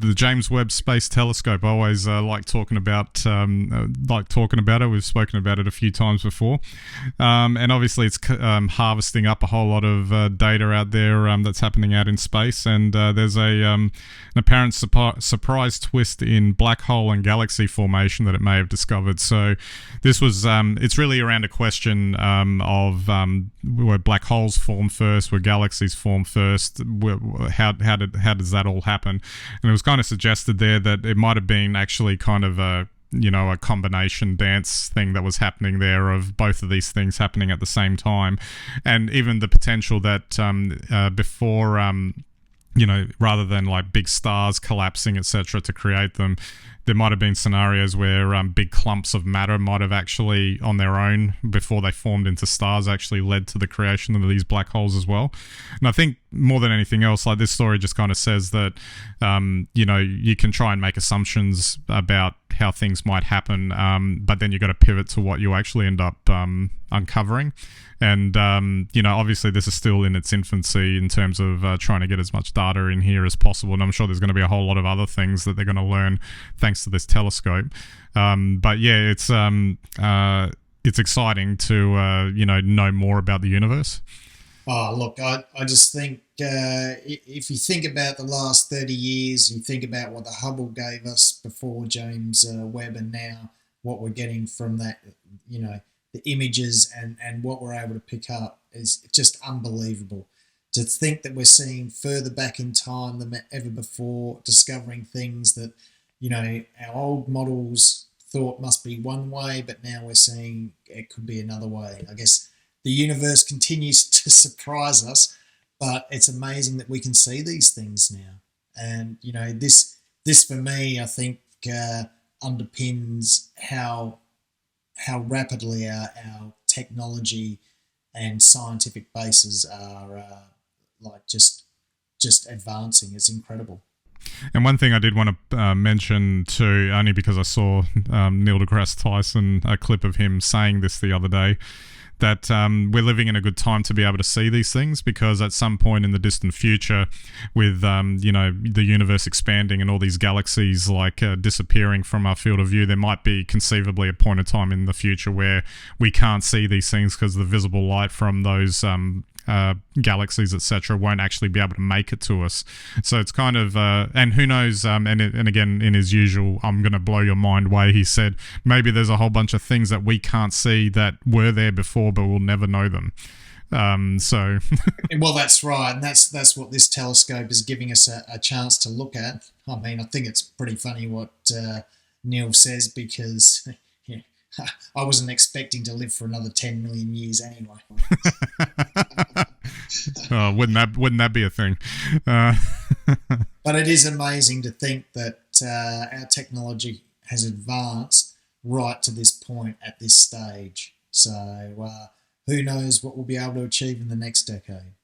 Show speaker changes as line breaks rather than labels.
The James Webb Space Telescope. I always like talking about it. We've spoken about it a few times before, and obviously it's harvesting up a whole lot of data out there that's happening out in space. And there's an apparent surprise twist in black hole and galaxy formation that it may have discovered. So this was it's really around a question of were black holes form first, were galaxies form first? How does that all happen? And it was kind of suggested there that it might have been actually kind of a combination dance thing that was happening there, of both of these things happening at the same time, and even the potential that before rather than like big stars collapsing, etc., to create them, there might have been scenarios where big clumps of matter might have actually, on their own, before they formed into stars, actually led to the creation of these black holes as well. And I think more than anything else, like, this story just kind of says that, you can try and make assumptions about how things might happen, but then you've got to pivot to what you actually end up uncovering. And, obviously this is still in its infancy in terms of trying to get as much data in here as possible. And I'm sure there's going to be a whole lot of other things that they're going to learn thanks to this telescope. But yeah, it's exciting to, know more about the universe.
Oh, look, I just think if you think about the last 30 years, you think about what the Hubble gave us before James Webb, and now what we're getting from that, the images and what we're able to pick up is just unbelievable. To think that we're seeing further back in time than ever before, discovering things that, our old models thought must be one way, but now we're seeing it could be another way. I guess the universe continues to surprise us, but it's amazing that we can see these things now. And, this for me, I think, underpins how rapidly our technology and scientific bases are just advancing. It's incredible.
And one thing I did want to mention too, only because I saw Neil deGrasse Tyson, a clip of him saying this the other day, that we're living in a good time to be able to see these things, because at some point in the distant future, with the universe expanding and all these galaxies disappearing from our field of view, there might be conceivably a point of time in the future where we can't see these things because the visible light from those galaxies, etc., won't actually be able to make it to us. So it's kind of and who knows, and again, in his usual I'm gonna blow your mind way, he said maybe there's a whole bunch of things that we can't see that were there before, but we'll never know them.
Well, that's right, and that's what this telescope is giving us a chance to look at. I mean, I think it's pretty funny what Neil says, because I wasn't expecting to live for another 10 million years anyway.
Oh, wouldn't that be a thing?
But it is amazing to think that our technology has advanced right to this point at this stage. So who knows what we'll be able to achieve in the next decade.